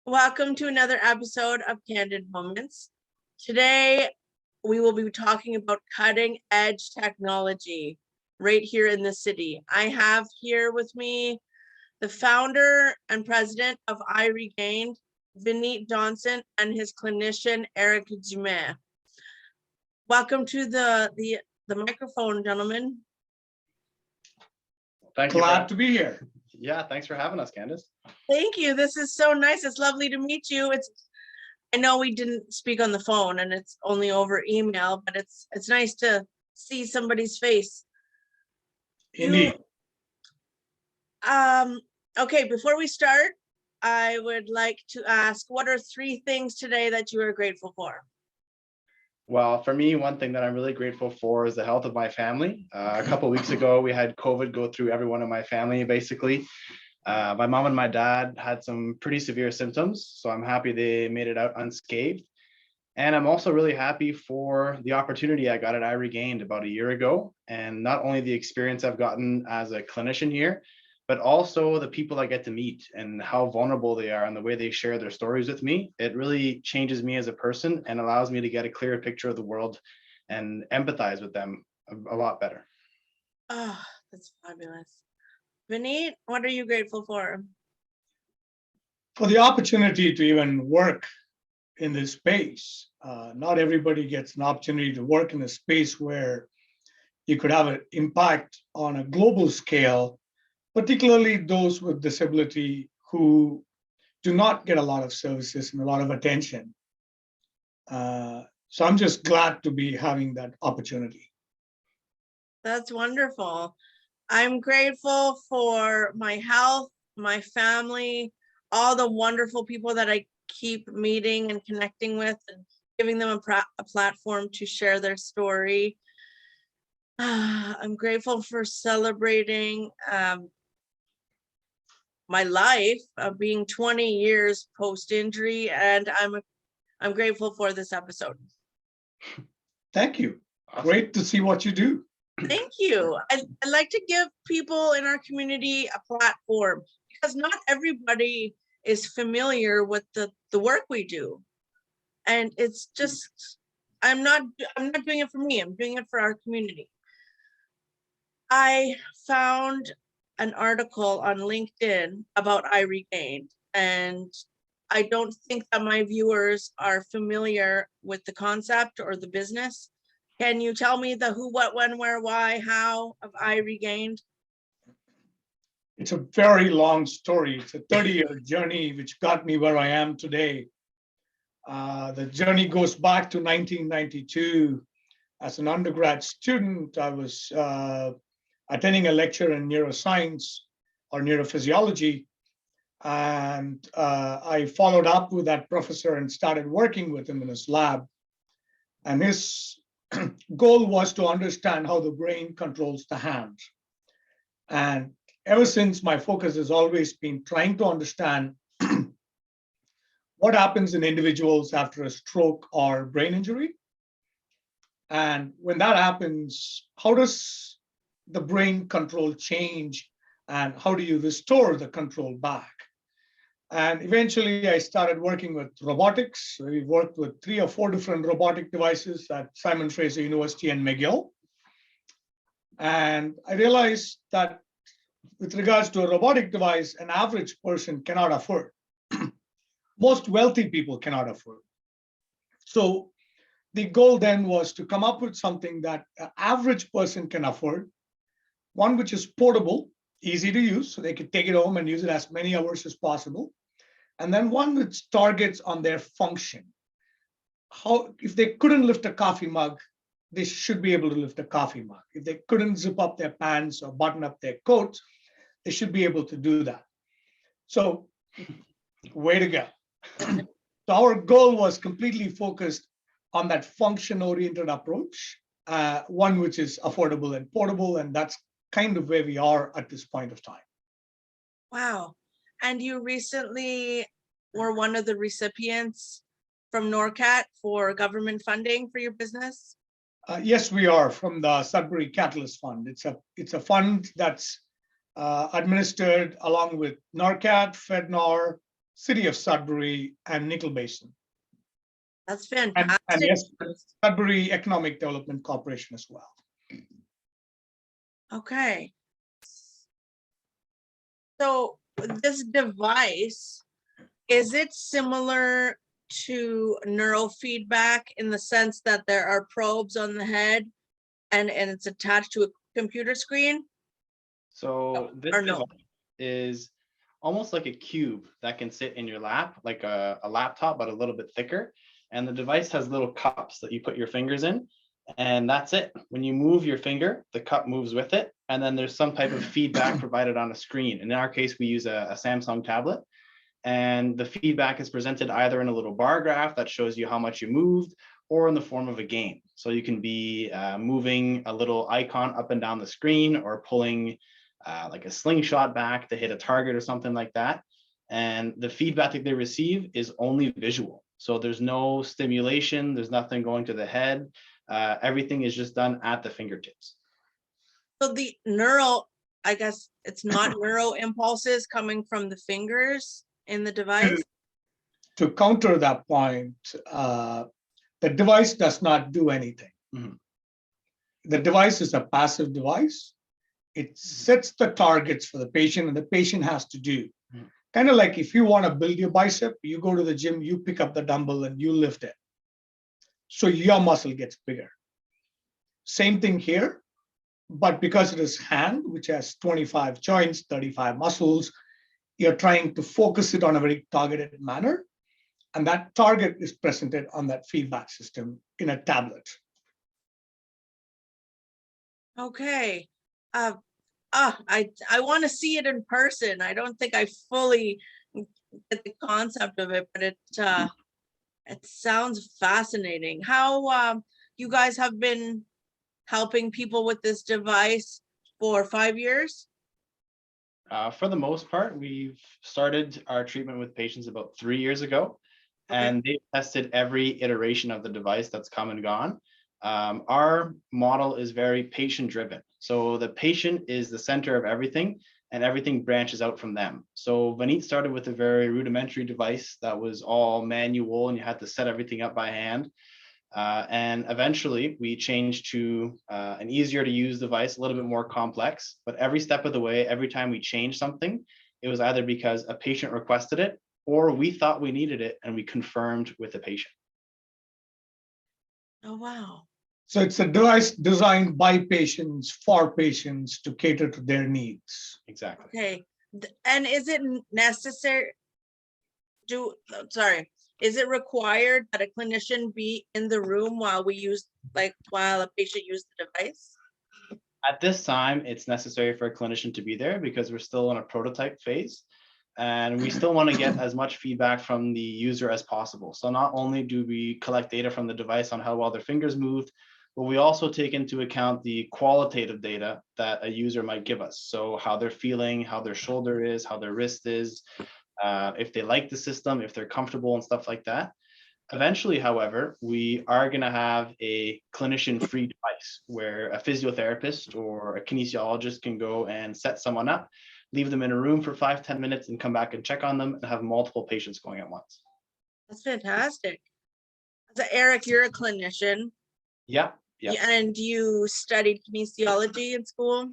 Welcome to another episode of Candid Moments. Today, we will be talking about cutting edge technology right here in the city. I have here with me the founder and president of IRegained, Vineet Johnson, and his clinician, Dumais. Welcome to the microphone, gentlemen. Thank you. Glad to be here. Yeah, thanks for having us, Candace. Thank you. This is so nice. It's lovely to meet you. I know we didn't speak on the phone and it's only over email, but it's nice to see somebody's face. Indeed. Okay, before we start, I would like to ask, what are 3 things today that you are grateful for? Well, for me, one thing that I'm really grateful for is the health of my family. A couple of weeks ago, we had COVID go through everyone in my family, basically. My mom and my dad had some pretty severe symptoms, so I'm happy they made it out unscathed. And I'm also really happy for the opportunity I got at IRegained about a year ago, and not only the experience I've gotten as a clinician here, but also the people I get to meet and how vulnerable they are and the way they share their stories with me. It really changes me as a person and allows me to get a clearer picture of the world and empathize with them a lot better. Oh, that's fabulous. Vineet, what are you grateful for? For the opportunity to even work in this space. Not everybody gets an opportunity to work in a space where you could have an impact on a global scale, particularly those with disability who do not get a lot of services and a lot of attention. So I'm just glad to be having that opportunity. That's wonderful. I'm grateful for my health, my family, all the wonderful people that I keep meeting and connecting with and giving them a platform to share their story. I'm grateful for celebrating my life of being 20 years post-injury, and I'm grateful for this episode. Thank you. Awesome. Great to see what you do. Thank you. I like to give people in our community a platform because not everybody is familiar with the work we do. And it's just, I'm not doing it for me, I'm doing it for our community. I found an article on LinkedIn about IRegained, and I don't think that my viewers are familiar with the concept or the business. Can you tell me the who, what, when, where, why, how of IRegained? It's a very long story. It's a 30-year journey which got me where I am today. The journey goes back to 1992. As an undergrad student, I was attending a lecture in neuroscience or neurophysiology, and I followed up with that professor and started working with him in his lab. And his goal was to understand how the brain controls the hand. And ever since, my focus has always been trying to understand what happens in individuals after a stroke or brain injury. And when that happens, how does the brain control change and how do you restore the control back? And eventually I started working with robotics. We worked with 3 or 4 different robotic devices at Simon Fraser University and McGill. And I realized that with regards to a robotic device, an average person cannot afford. Most wealthy people cannot afford. So the goal then was to come up with something that an average person can afford, one which is portable, easy to use, so they could take it home and use it as many hours as possible. And then one which targets on their function. How, if they couldn't lift a coffee mug, they should be able to lift a coffee mug. If they couldn't zip up their pants or button up their coats, they should be able to do that. So, way to go. So our goal was completely focused on that function-oriented approach, one which is affordable and portable, and that's kind of where we are at this point of time. Wow. And you recently were one of the recipients from NORCAT for government funding for your business? Yes, we are, from the Sudbury Catalyst Fund. It's a fund that's administered along with NORCAT, FedNor, City of Sudbury, and Nickel Basin. That's And fantastic. yes, Sudbury Economic Development Corporation as well. Okay. So this device, is it similar to neurofeedback in the sense that there are probes on the head and it's attached to a computer screen? So this Or no? device is almost like a cube that can sit in your lap, like a laptop, but a little bit thicker. And the device has little cups that you put your fingers in, and that's it. When you move your finger, the cup moves with it. And then there's some type of feedback provided on a screen. And in our case, we use a Samsung tablet. And the feedback is presented either in a little bar graph that shows you how much you moved, or in the form of a game. So you can be moving a little icon up and down the screen, or pulling like a slingshot back to hit a target or something like that. And the feedback that they receive is only visual. So there's no stimulation, there's nothing going to the head. Everything is just done at the fingertips. So the neural, I guess it's not neuro impulses coming from the fingers in the device? To counter that point, the device does not do anything. Mhm. The device is a passive device. It sets the targets for the patient, and the patient has to do. Mhm. Kind of like if you want to build your bicep, you go to the gym, you pick up the dumbbell and you lift it. So your muscle gets bigger. Same thing here, but because it is hand, which has 25 joints, 35 muscles, you're trying to focus it on a very targeted manner. And that target is presented on that feedback system in a tablet. Okay. I want to see it in person. I don't think I fully get the concept of it, but it sounds fascinating. How you guys have been helping people with this device for 5 years? For the most part, we've started our treatment with patients about 3 years ago, Okay. and they've tested every iteration of the device that's come and gone. Our model is very patient driven. So the patient is the center of everything, and everything branches out from them. So Vineet started with a very rudimentary device that was all manual, and you had to set everything up by hand. And eventually we changed to an easier to use device, a little bit more complex, but every step of the way, every time we changed something, it was either because a patient requested it, or we thought we needed it and we confirmed with the patient. Oh, wow. So it's a device designed by patients for patients to cater to their needs. Exactly. Okay. And is it necessary? Is it required that a clinician be in the room while while a patient uses the device? At this time, it's necessary for a clinician to be there because we're still in a prototype phase, and we still want to get as much feedback from the user as possible. So not only do we collect data from the device on how well their fingers moved, but we also take into account the qualitative data that a user might give us. So how they're feeling, how their shoulder is, how their wrist is, if they like the system, if they're comfortable and stuff like that. Eventually, however, we are going to have a clinician-free device where a physiotherapist or a kinesiologist can go and set someone up, leave them in a room for 5-10 minutes and come back and check on them and have multiple patients going at once. That's fantastic. So Eric, you're a clinician. Yeah. And you studied kinesiology in school?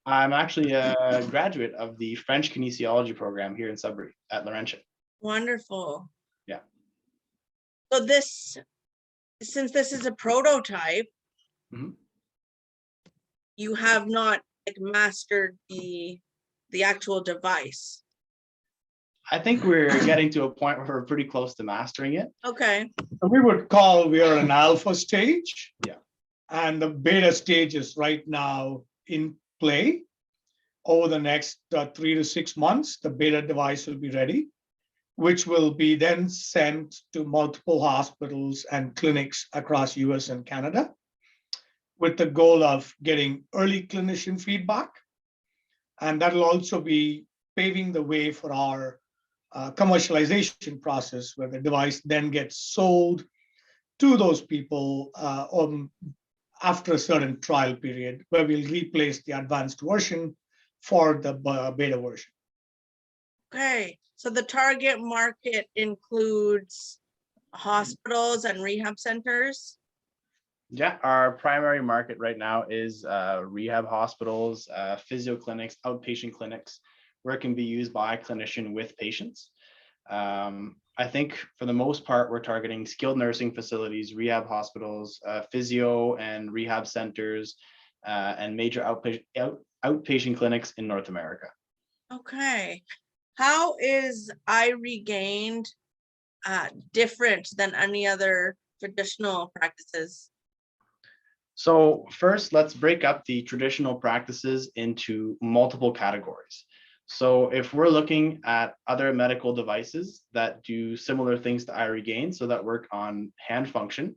I'm actually a graduate of the French kinesiology program here in Sudbury at Laurentian. Wonderful. Yeah. So since this is a prototype, Mhm. you have not mastered the actual device. I think we're getting to a point where we're pretty close to mastering it. Okay. We are an alpha stage. Yeah. And the beta stage is right now in play. Over the next 3 to 6 months, the beta device will be ready, which will be then sent to multiple hospitals and clinics across US and Canada, with the goal of getting early clinician feedback. And that'll also be paving the way for our commercialization process, where the device then gets sold to those people after a certain trial period, where we'll replace the advanced version for the beta version. Okay, so the target market includes hospitals and rehab centers. Yeah, our primary market right now is rehab hospitals, physio clinics, outpatient clinics, where it can be used by a clinician with patients. I think for the most part, we're targeting skilled nursing facilities, rehab hospitals, physio and rehab centers, and major outpatient clinics in North America. Okay, how is IRegained different than any other traditional practices? So first, let's break up the traditional practices into multiple categories. So if we're looking at other medical devices that do similar things to IRegained, so that work on hand function,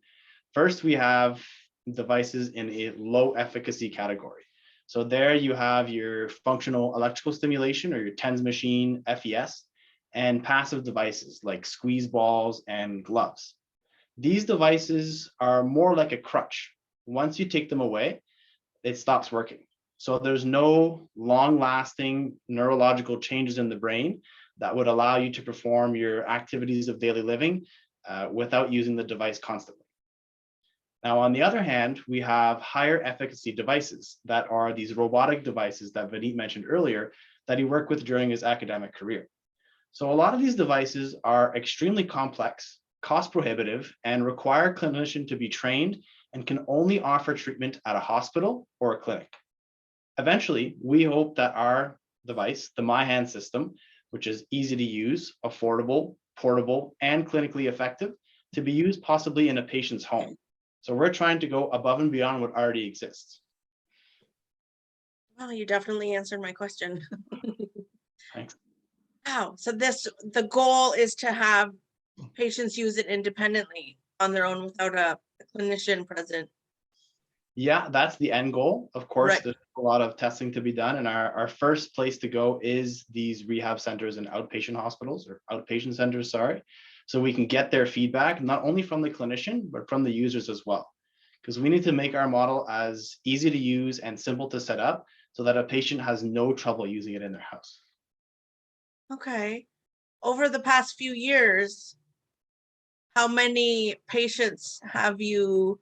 first we have devices in a low efficacy category. So there you have your functional electrical stimulation or your TENS machine, FES, and passive devices like squeeze balls and gloves. These devices are more like a crutch. Once you take them away, it stops working. So there's no long-lasting neurological changes in the brain that would allow you to perform your activities of daily living without using the device constantly. Now, on the other hand, we have higher efficacy devices that are these robotic devices that Vineet mentioned earlier that he worked with during his academic career. So a lot of these devices are extremely complex, cost prohibitive, and require a clinician to be trained and can only offer treatment at a hospital or a clinic. Eventually, we hope that our device, the MyHand system, which is easy to use, affordable, portable, and clinically effective, to be used possibly in a patient's home. So we're trying to go above and beyond what already exists. Well, you definitely answered my question. Thanks. Wow, so the goal is to have patients use it independently on their own without a clinician present. Yeah, that's the end goal. Of course, Right. there's a lot of testing to be done. And our first place to go is these rehab centers and outpatient hospitals or outpatient centers, sorry. So we can get their feedback, not only from the clinician, but from the users as well. Because we need to make our model as easy to use and simple to set up so that a patient has no trouble using it in their house. Okay. Over the past few years, how many patients have you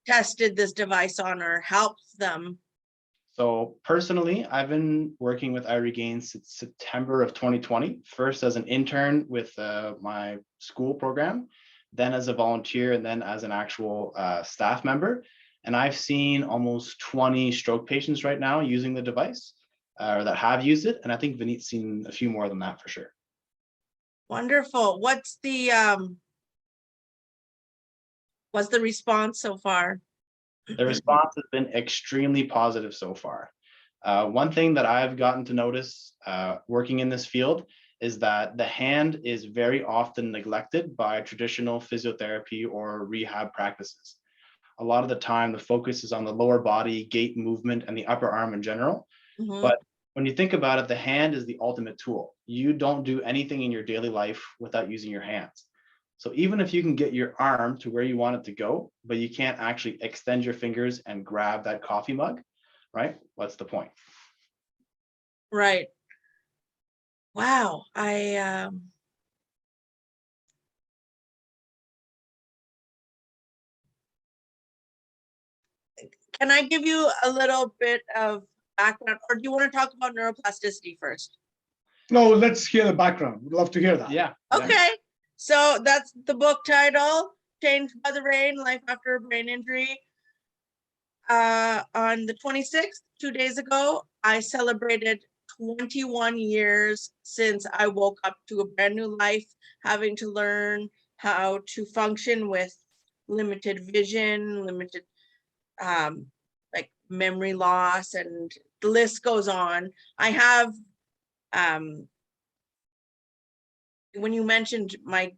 tested this device on or helped them? So personally, I've been working with IRegained since September of 2020, first as an intern with my school program, then as a volunteer, and then as an actual staff member. And I've seen almost 20 stroke patients right now using the device or that have used it. And I think Vineet's seen a few more than that for sure. Wonderful. What's the response so far? The response has been extremely positive so far. One thing that I've gotten to notice working in this field is that the hand is very often neglected by traditional physiotherapy or rehab practices. A lot of the time, the focus is on the lower body, gait movement, and the upper arm in general. Mhm. But when you think about it, the hand is the ultimate tool. You don't do anything in your daily life without using your hands. So even if you can get your arm to where you want it to go, but you can't actually extend your fingers and grab that coffee mug, right? What's the point? Right. Wow. Can I give you a little bit of background, or do you want to talk about neuroplasticity first? No, let's hear the background. We'd love to hear that. Yeah. Okay, so that's the book title, Changed by the Rain, Life After a Brain Injury. On the 26th, 2 days ago, I celebrated 21 years since I woke up to a brand new life, having to learn how to function with limited vision, limited like memory loss, and the list goes on. I have when you mentioned my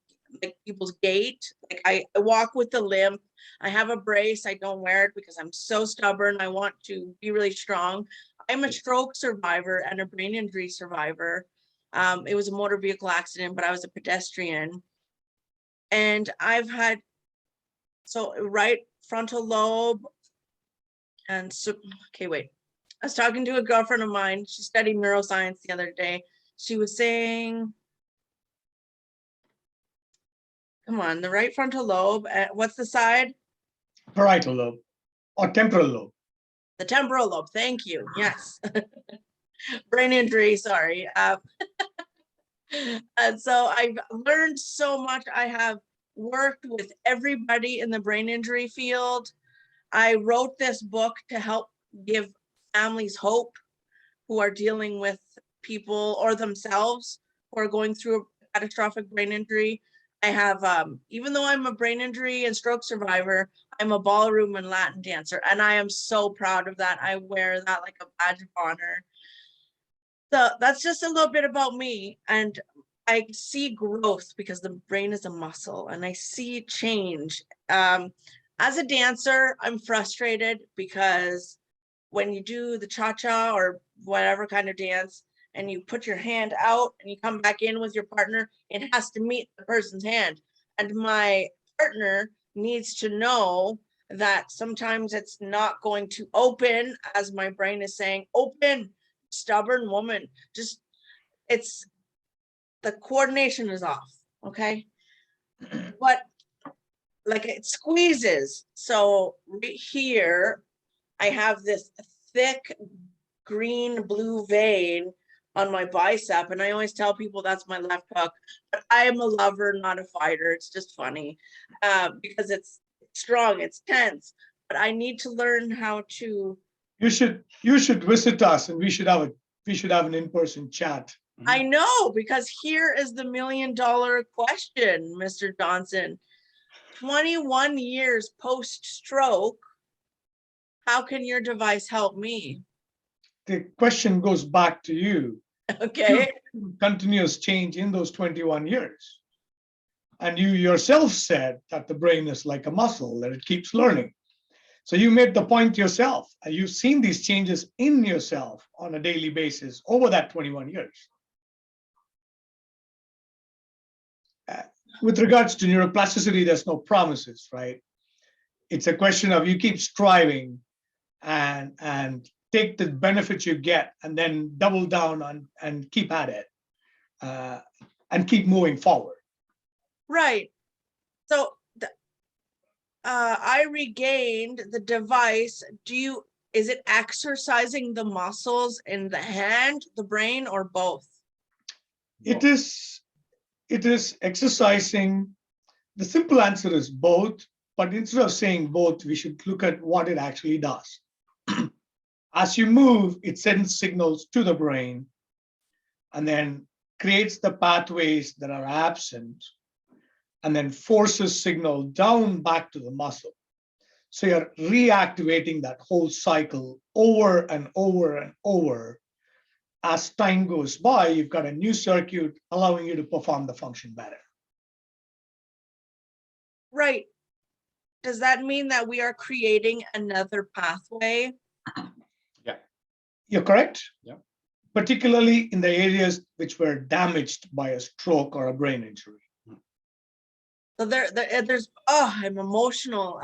people's gait, like I walk with a limp. I have a brace. I don't wear it because I'm so stubborn. I want to be really strong. I'm a stroke survivor and a brain injury survivor. It was a motor vehicle accident, but I was a pedestrian. And I've had, so right frontal lobe, and so, okay, wait. I was talking to a girlfriend of mine. She studied neuroscience the other day. She was saying, come on, the right frontal lobe. What's the side? Parietal lobe or temporal lobe. The temporal lobe. Thank you. Yes. Brain injury. Sorry. And so I've learned so much. I have worked with everybody in the brain injury field. I wrote this book to help give families hope who are dealing with people or themselves who are going through a catastrophic brain injury. I have, even though I'm a brain injury and stroke survivor, I'm a ballroom and Latin dancer, and I am so proud of that. I wear that like a badge of honor. So that's just a little bit about me. And I see growth because the brain is a muscle, and I see change. As a dancer, I'm frustrated because when you do the cha-cha or whatever kind of dance, and you put your hand out and you come back in with your partner, it has to meet the person's hand. And my partner needs to know that sometimes it's not going to open, as my brain is saying, open, stubborn woman. Just, it's, the coordination is off, okay? But like it squeezes. So right here, I have this thick green blue vein on my bicep, and I always tell people that's my left hook, but I am a lover, not a fighter. It's just funny because it's strong, it's tense, but I need to learn how to. You should visit us, and we should have an in-person chat. I know, because here is the $1 million question, Mr. Johnson. 21 years post-stroke, how can your device help me? The question goes back to you. Okay. Continuous change in those 21 years. And you yourself said that the brain is like a muscle, that it keeps learning. So you made the point yourself, and you've seen these changes in yourself on a daily basis over that 21 years. With regards to neuroplasticity, there's no promises, right? It's a question of you keep striving and take the benefits you get and then double down on and keep at it and keep moving forward. Right. So IRegained the device. Is it exercising the muscles in the hand, the brain, or both? It is exercising. The simple answer is both, but instead of saying both, we should look at what it actually does. As you move, it sends signals to the brain and then creates the pathways that are absent and then forces signal down back to the muscle. So you're reactivating that whole cycle over and over and over. As time goes by, you've got a new circuit allowing you to perform the function better. Right. Does that mean that we are creating another pathway? Yeah. You're correct. Yeah. Particularly in the areas which were damaged by a stroke or a brain injury. So there's, I'm emotional.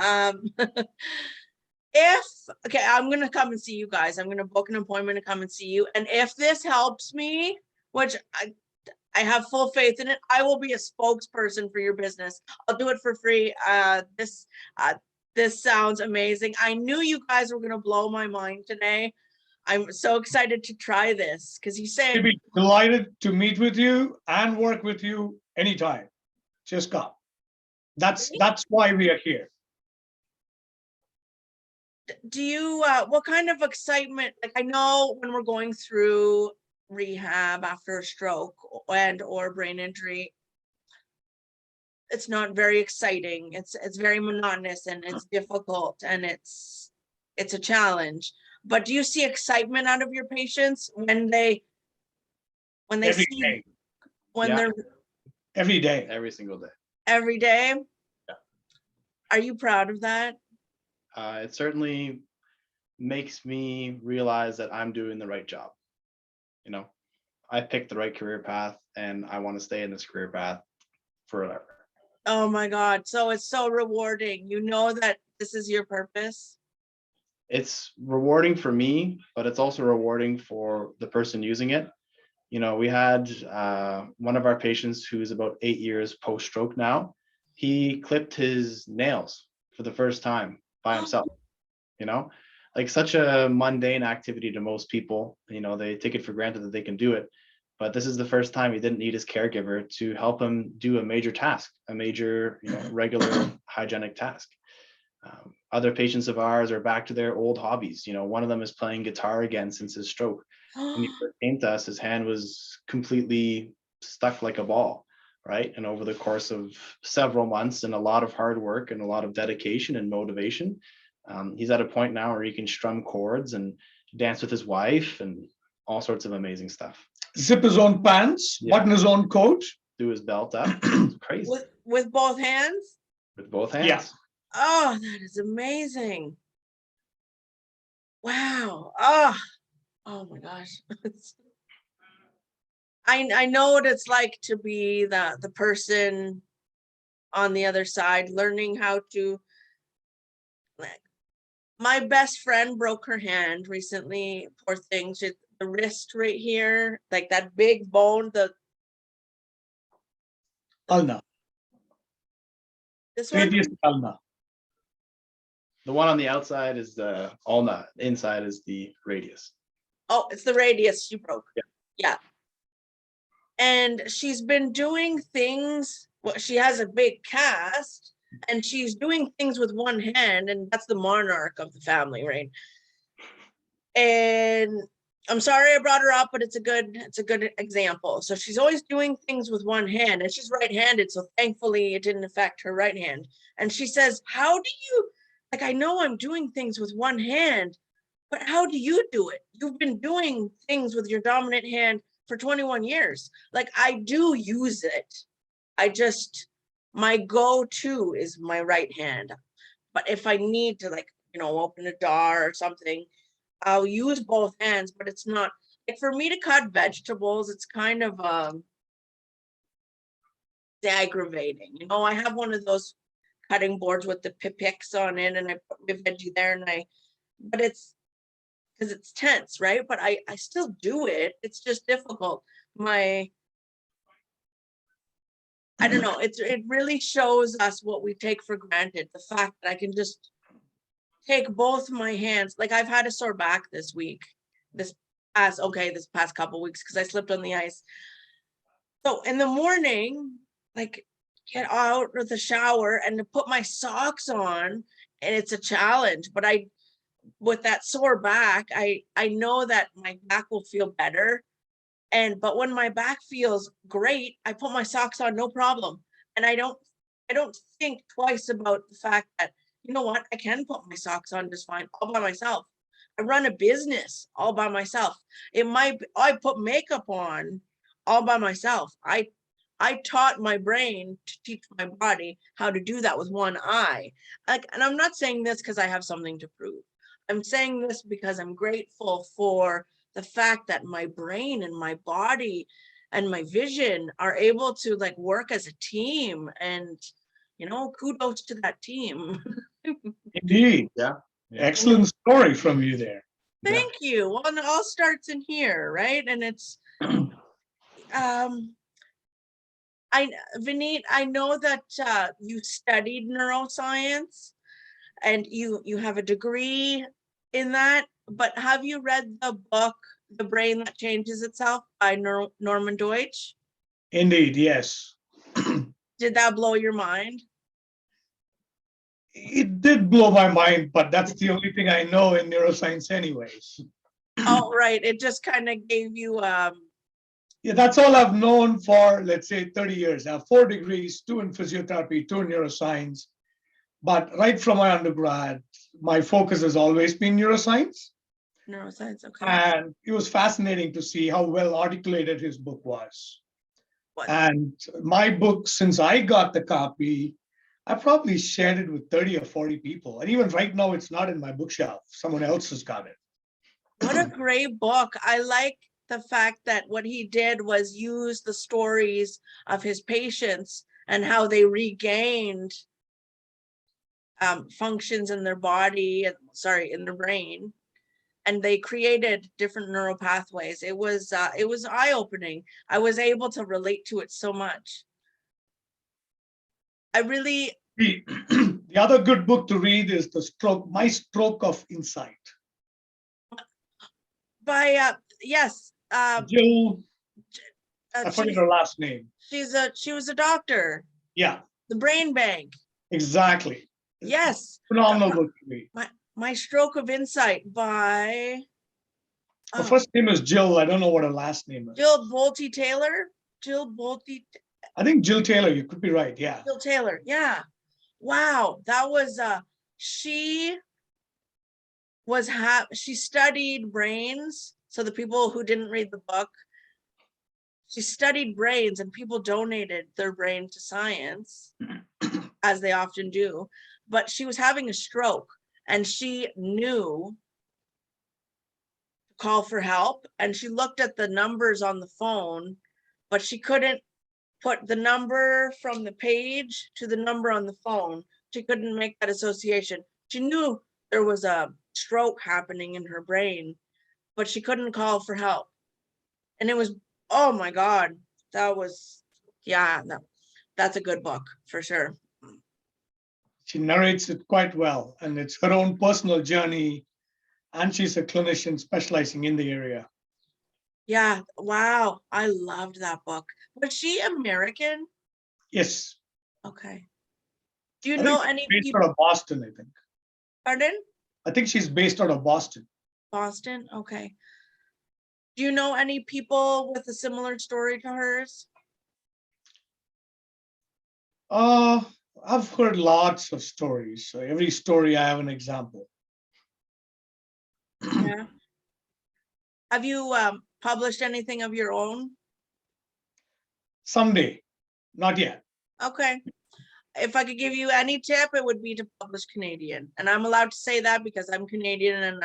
Okay, I'm gonna come and see you guys. I'm gonna book an appointment to come and see you. And if this helps me, which I have full faith in it, I will be a spokesperson for your business. I'll do it for free. This sounds amazing. I knew you guys were gonna blow my mind today. I'm so excited to try this because you said I'd be delighted to meet with you and work with you anytime. Just come. That's why we are here. do you what kind of excitement, like I know when we're going through rehab after a stroke and or brain injury, it's not very exciting. It's very monotonous and it's difficult and it's a challenge. But do you see excitement out of your patients when they Every see day. when Yeah. they're Every day. Every single day. every day? Yeah. Are you proud of that? It certainly makes me realize that I'm doing the right job. You know, I picked the right career path and I want to stay in this career path forever. Oh my God. So it's so rewarding. You know that this is your purpose. It's rewarding for me, but it's also rewarding for the person using it, You know, we had one of our patients who's about 8 years post-stroke now. He clipped his nails for the first time by himself, you know, like such a mundane activity to most people. You know, they take it for granted that they can do it. But this is the first time he didn't need his caregiver to help him do a major task, a major, you know, regular hygienic task. Other patients of ours are back to their old hobbies. You know, one of them is playing guitar again since his stroke. When he first came to us, his hand was completely stuck like a ball, right? And over the course of several months and a lot of hard work and a lot of dedication and motivation, he's at a point now where he can strum chords and dance with his wife and all sorts of amazing stuff. Zip his own pants, Yeah. button his own coat. Do his belt up. It's crazy. With both hands? With both hands. Yeah. Oh, that is amazing. Wow. Oh my gosh. I know what it's like to be the person on the other side, learning how to. My best friend broke her hand recently. Poor thing. She, the wrist right here, like that big bone. Ulna. This one. Radius ulna. The one on the outside is the ulna. Inside is the radius. Oh, it's the radius she broke. Yeah. Yeah. And she's been doing things. Well, she has a big cast, and she's doing things with one hand, and that's the monarch of the family, right? And I'm sorry I brought her up, but it's a good example. So she's always doing things with one hand, and she's right-handed, so thankfully it didn't affect her right hand. And she says, how do you, like, I know I'm doing things with one hand, but how do you do it? You've been doing things with your dominant hand for 21 years. Like, I do use it. My go-to is my right hand. But if I need to, like, open a door or something, I'll use both hands, but it's not, like, for me to cut vegetables, it's kind of aggravating. I have one of those cutting boards with the picks on it, and I put my veggie there, but it's because it's tense, right? But I still do it. It's just difficult. I don't know. It really shows us what we take for granted. The fact that I can just take both my hands. Like, I've had a sore back this week, this past couple weeks, because I slipped on the ice. So in the morning, like, get out of the shower and to put my socks on, and it's a challenge. But with that sore back, I know that my back will feel better. But when my back feels great, I put my socks on, no problem. And I don't think twice about the fact that, you know what, I can put my socks on just fine, all by myself. I run a business all by myself. I put makeup on all by myself. I taught my brain to teach my body how to do that with one eye. And I'm not saying this because I have something to prove. I'm saying this because I'm grateful for the fact that my brain and my body and my vision are able to, like, work as a team, and kudos to that team. Indeed. Yeah. Excellent story from you there. Thank you. Well, and it all starts in here, right? And it's Vineet, I know that you studied neuroscience and you have a degree in that, but have you read the book The Brain That Changes Itself by Norman Deutsch? Indeed, yes. Did that blow your mind? It did blow my mind, but that's the only thing I know in neuroscience anyways. Oh, right. It just kind of gave you Yeah, that's all I've known for, let's say, 30 years. I have 4 degrees, 2 in physiotherapy, 2 in neuroscience. But right from my undergrad, my focus has always been neuroscience. neuroscience. Okay. And it was fascinating to see how well articulated his book was. What? And my book, since I got the copy, I probably shared it with 30 or 40 people. And even right now, it's not in my bookshelf. Someone else has got it. What a great book. I like the fact that what he did was use the stories of his patients and how they regained functions in their body, in their brain. and they created different neural pathways. It was eye-opening. I was able to relate to it so much. I really, The other good book to read is My Stroke of Insight. by yes, Jill, I forget she's her last name. she was a doctor. Yeah, The Brain Bank. exactly. Yes. Phenomenal book to read. My Stroke of Insight by Her first name is Jill. I don't know what her last name is. Jill Bolte Taylor. Jill Bolte I think Jill Taylor. You could be right. Yeah. Jill Taylor. Yeah. Wow. That was she was she studied brains. So the people who didn't read the book, she studied brains, and people donated their brain to science, as they often do. But she was having a stroke, and she knew to call for help, and she looked at the numbers on the phone, but she couldn't put the number from the page to the number on the phone. She couldn't make that association. She knew there was a stroke happening in her brain, but she couldn't call for help. And it was, oh my God, that was, yeah, that's a good book for sure. She narrates it quite well, and it's her own personal journey, and she's a clinician specializing in the area. Yeah, wow, I loved that book. Was she American? Yes. Okay. Do you I know think any based people? out of Boston, I think. Pardon? I think she's based out of Boston. Boston? Okay. Do you know any people with a similar story to hers? I've heard lots of stories. So every story I have an example. Yeah. Have you published anything of your own? Someday, not yet. Okay. If I could give you any tip, it would be to publish Canadian. And I'm allowed to say that because I'm Canadian, and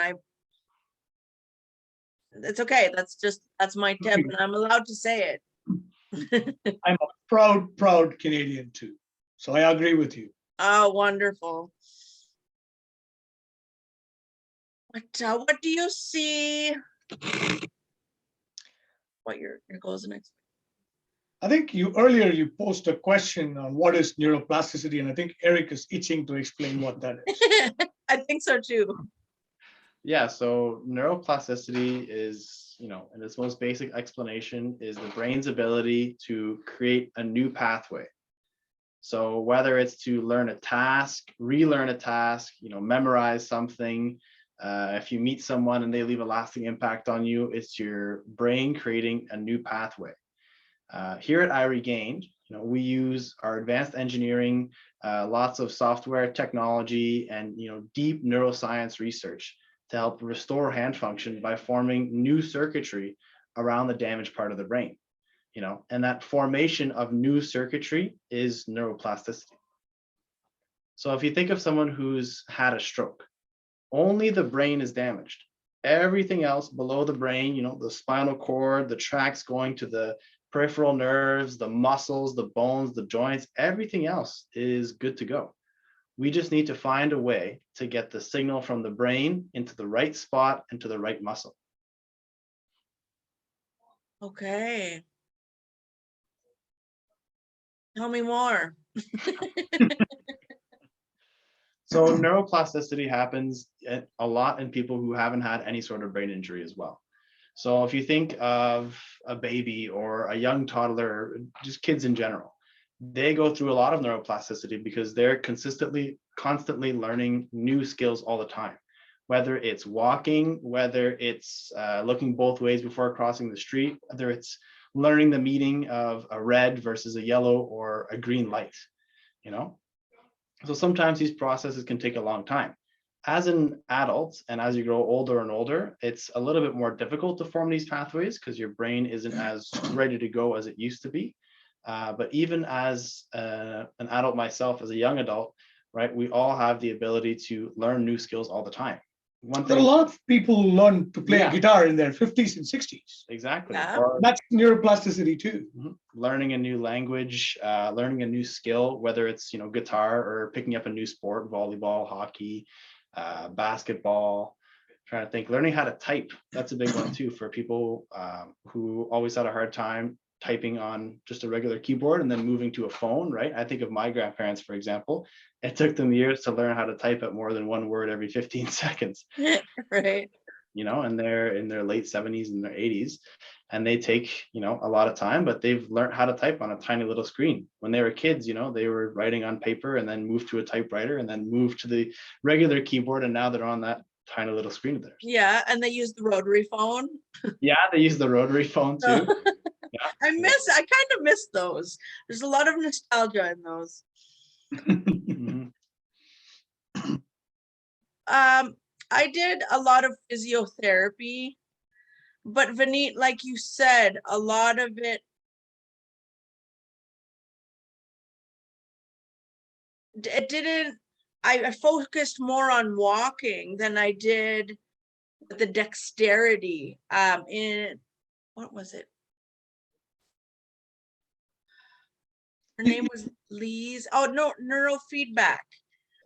it's okay. That's my tip, and I'm allowed to say it. I'm a proud Canadian too. So I agree with you. Oh, wonderful. What do you see? What your goals next? I think earlier you posed a question on what is neuroplasticity, and I think Eric is itching to explain what that is. I think so too. Yeah, so neuroplasticity is, in its most basic explanation, is the brain's ability to create a new pathway. So whether it's to learn a task, relearn a task, memorize something, if you meet someone and they leave a lasting impact on you, it's your brain creating a new pathway. Here at IRegained, we use our advanced engineering, lots of software technology, and deep neuroscience research to help restore hand function by forming new circuitry around the damaged part of the brain. And that formation of new circuitry is neuroplasticity. So if you think of someone who's had a stroke, only the brain is damaged. Everything else below the brain, the spinal cord, the tracks going to the peripheral nerves, the muscles, the bones, the joints, everything else is good to go. We just need to find a way to get the signal from the brain into the right spot and to the right muscle. Okay. Tell me more. So neuroplasticity happens a lot in people who haven't had any sort of brain injury as well. So if you think of a baby or a young toddler, just kids in general, they go through a lot of neuroplasticity because they're constantly learning new skills all the time. Whether it's walking, whether it's looking both ways before crossing the street, whether it's learning the meaning of a red versus a yellow or a green light, So sometimes these processes can take a long time. As an adult and as you grow older and older, it's a little bit more difficult to form these pathways because your brain isn't as ready to go as it used to be. But even as an adult myself, as a young adult, right, we all have the ability to learn new skills all the time. A lot of people learn to play a guitar in their 50s and 60s. Exactly. Yeah. That's neuroplasticity too. Learning a new language, learning a new skill, whether it's guitar or picking up a new sport, volleyball, hockey, basketball, trying to think, learning how to type. That's a big one too for people who always had a hard time typing on just a regular keyboard and then moving to a phone, right? I think of my grandparents, for example. It took them years to learn how to type at more than one word every 15 seconds. Right. You know, and they're in their late 70s and their 80s, and they take, you know, a lot of time, but they've learned how to type on a tiny little screen. When they were kids, you know, they were writing on paper and then moved to a typewriter and then moved to the regular keyboard, and now they're on that tiny little screen of theirs. Yeah, and they use the rotary phone. Yeah, they use the rotary phone too. Yeah. I kind of miss those. There's a lot of nostalgia in those. Mhm. I did a lot of physiotherapy, but Vineet, like you said, a lot of it didn't. I focused more on walking than I did the dexterity. In what was it? Her name was Lee's. Oh no, neurofeedback.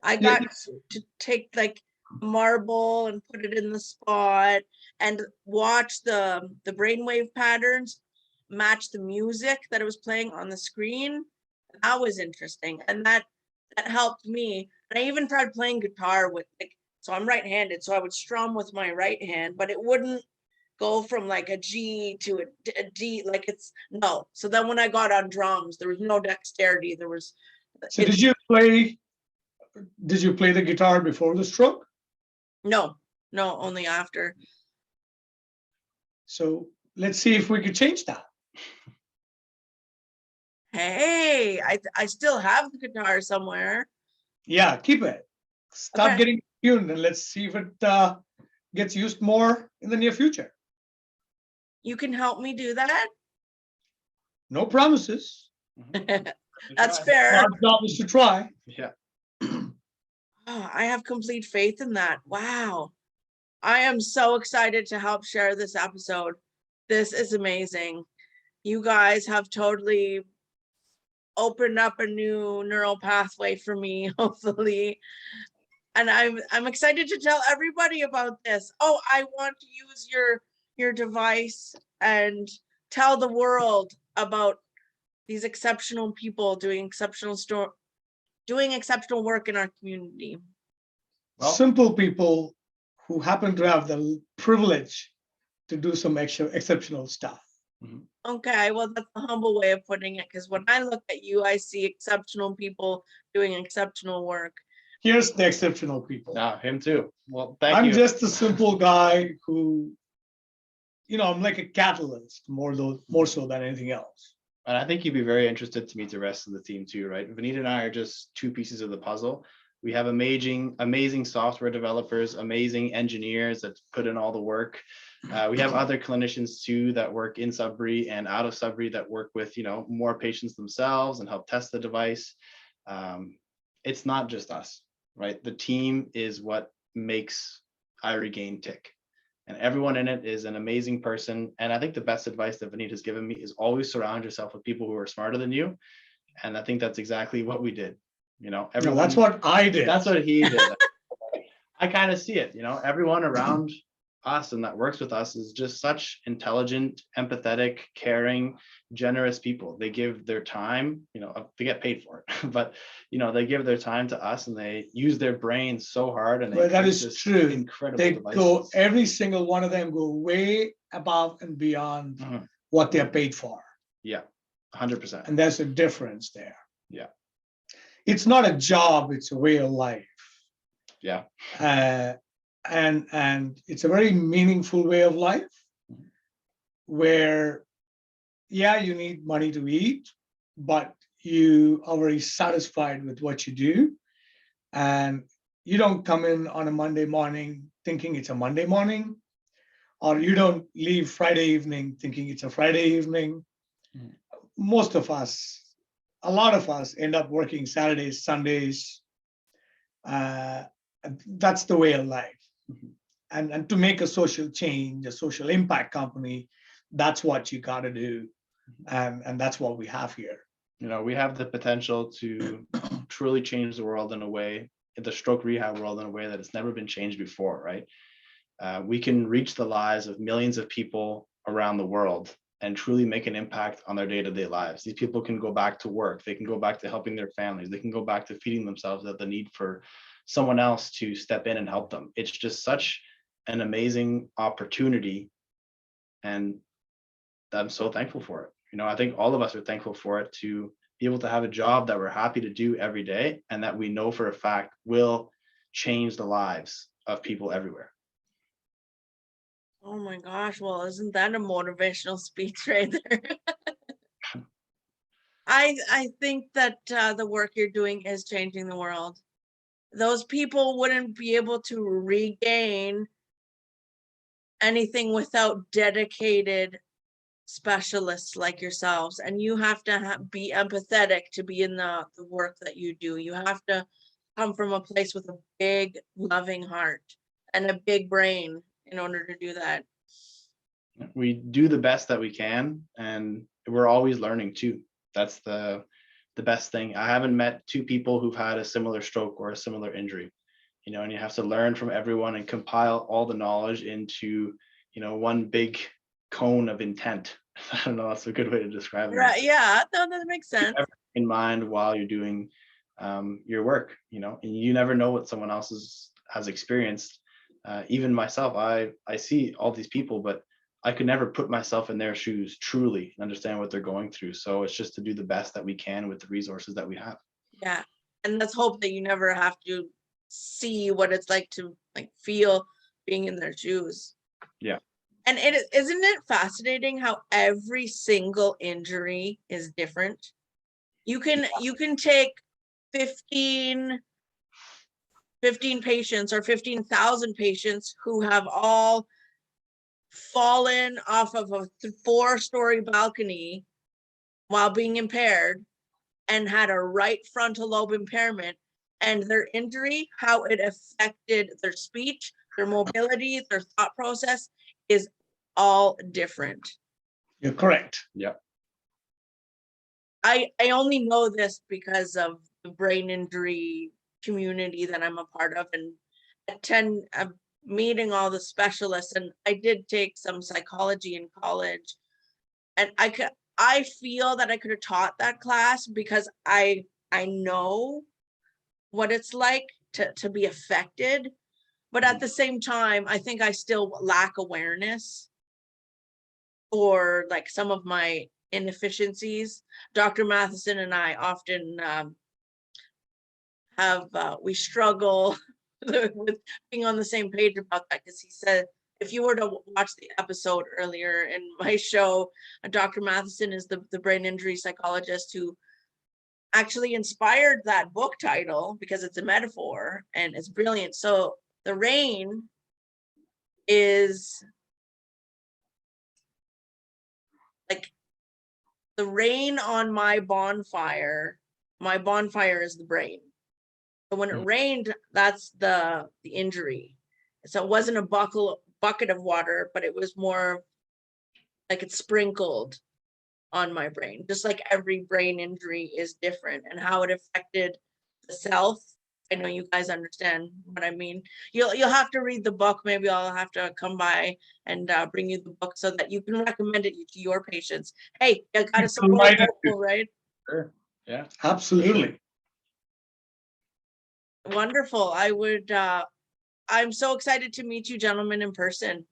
I got to take like marble and put it in the spot and watch the brainwave patterns match the music that it was playing on the screen. That was interesting, and that helped me. And I even tried playing guitar with, like, so I'm right-handed, so I would strum with my right hand, but it wouldn't go from like a G to a D, like it's no. So then when I got on drums, there was no dexterity. There was. So did you play the guitar before the stroke? No, only after. So let's see if we could change that. Hey, I still have the guitar somewhere. Yeah, keep it. Start Okay. getting tuned, and let's see if it gets used more in the near future. You can help me do that. No promises. That's Try. fair. Our job is to try. Yeah. Oh, I have complete faith in that. Wow. I am so excited to help share this episode. This is amazing. You guys have totally opened up a new neural pathway for me, hopefully. And I'm excited to tell everybody about this. Oh, I want to use your device and tell the world about these exceptional people doing exceptional work in our community. Well, Simple people who happen to have the privilege to do some exceptional stuff. Okay, well, that's a humble way of putting it, because when I look at you, I see exceptional people doing exceptional work. Here's the exceptional people. him too. Well, thank you. I'm just a simple guy who, I'm like a catalyst more so than anything else. And I think you'd be very interested to meet the rest of the team too, right? Vineet and I are just two pieces of the puzzle. We have amazing software developers, amazing engineers that put in all the work. We have other clinicians too that work in Sudbury and out of Sudbury that work with, more patients themselves and help test the device. It's not just us, right? The team is what makes IRegained tick. And everyone in it is an amazing person. And I think the best advice that Vineet has given me is always surround yourself with people who are smarter than you. And I think that's exactly what we did. Everyone, that's what I did. That's what he did. I kind of see it, everyone around us and that works with us is just such intelligent, empathetic, caring, generous people. They give their time, they get paid for it, but they give their time to us and they use their brains so hard. And that is true. Incredible they devices. Every single one of them go way above and beyond what they're paid for. Yeah, 100%. And there's a difference there. Yeah. It's not a job, it's a way of life. Yeah. And it's a very meaningful way of life where, you need money to eat, but you are very satisfied with what you do. And you don't come in on a Monday morning thinking it's a Monday morning, or you don't leave Friday evening thinking it's a Friday evening. Most of us, a lot of us end up working Saturdays, Sundays. That's the way of life. And to make a social change, a social impact company, that's what you got to do. And that's what we have here. We have the potential to truly change the world in a way, the stroke rehab world in a way that it's never been changed before, right? we can reach the lives of millions of people around the world and truly make an impact on their day-to-day lives. These people can go back to work, they can go back to helping their families, they can go back to feeding themselves without the need for someone else to step in and help them. It's just such an amazing opportunity, and I'm so thankful for it. You know, I think all of us are thankful for it, to be able to have a job that we're happy to do every day and that we know for a fact will change the lives of people everywhere. Oh my gosh, well, isn't that a motivational speech right there? I think that the work you're doing is changing the world. Those people wouldn't be able to regain anything without dedicated specialists like yourselves, and you have to be empathetic to be in the work that you do. You have to come from a place with a big loving heart and a big brain in order to do that. We do the best that we can, and we're always learning too. That's the best thing. I haven't met two people who've had a similar stroke or a similar injury, you know, and you have to learn from everyone and compile all the knowledge into, you know, one big cone of intent. I don't know, that's a good way to describe it. Right, yeah, no, that makes sense. In mind while you're doing your work, you know, and you never know what someone else has experienced. Even myself, I see all these people, but I could never put myself in their shoes truly and understand what they're going through. So it's just to do the best that we can with the resources that we have. Yeah, and let's hope that you never have to see what it's like to like feel being in their shoes. Yeah. And isn't it fascinating how every single injury is different? You can take 15 patients or 15,000 patients who have all fallen off of a 4-story balcony while being impaired and had a right frontal lobe impairment, and their injury, how it affected their speech, their mobility, their thought process is all different. You're correct. Yeah. I only know this because of the brain injury community that I'm a part of, and attend meeting all the specialists. And I did take some psychology in college, and I feel that I could have taught that class because I know what it's like to be affected, but at the same time, I think I still lack awareness for like some of my inefficiencies. Dr. Matheson and I often we struggle with being on the same page about that, because he said, if you were to watch the episode earlier in my show, Dr. Matheson is the brain injury psychologist who actually inspired that book title because it's a metaphor and it's brilliant. So the rain is like the rain on my bonfire. My bonfire is the brain. So when it rained, that's the injury. So it wasn't a bucket of water, but it was more like it sprinkled on my brain. Just like every brain injury is different, and how it affected the self. I know you guys understand what I mean. You'll have to read the book. Maybe I'll have to come by and bring you the book so that you can recommend it to your patients. Hey, you gotta support local, right? Sure. Yeah. Absolutely. Wonderful. I'm so excited to meet you gentlemen in person.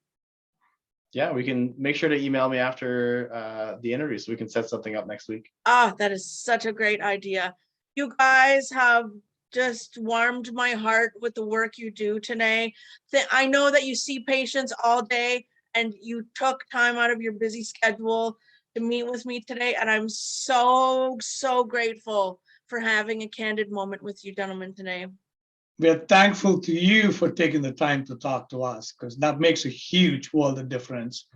Yeah, we can make sure to email me after the interview so we can set something up next week. Ah, that is such a great idea. You guys have just warmed my heart with the work you do today. I know that you see patients all day and you took time out of your busy schedule to meet with me today. And I'm so, so grateful for having a candid moment with you gentlemen today. We're thankful to you for taking the time to talk to us, because that makes a huge world of difference.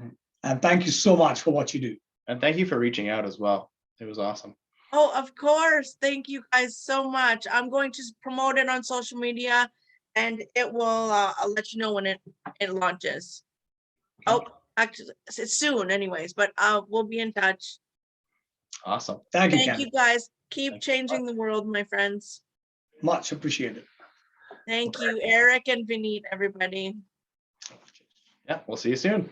And thank you so much for what you do. And thank you for reaching out as well. It was awesome. Oh, of course. Thank you guys so much. I'm going to promote it on social media, and it will, I'll let you know when it launches. Oh, actually, it's soon anyways, but we'll be in touch. Awesome. Thank you, Thank Ken. you guys. Keep changing the world, my friends. Much appreciated. Thank you, Eric and Vineet, everybody. Yeah, we'll see you soon.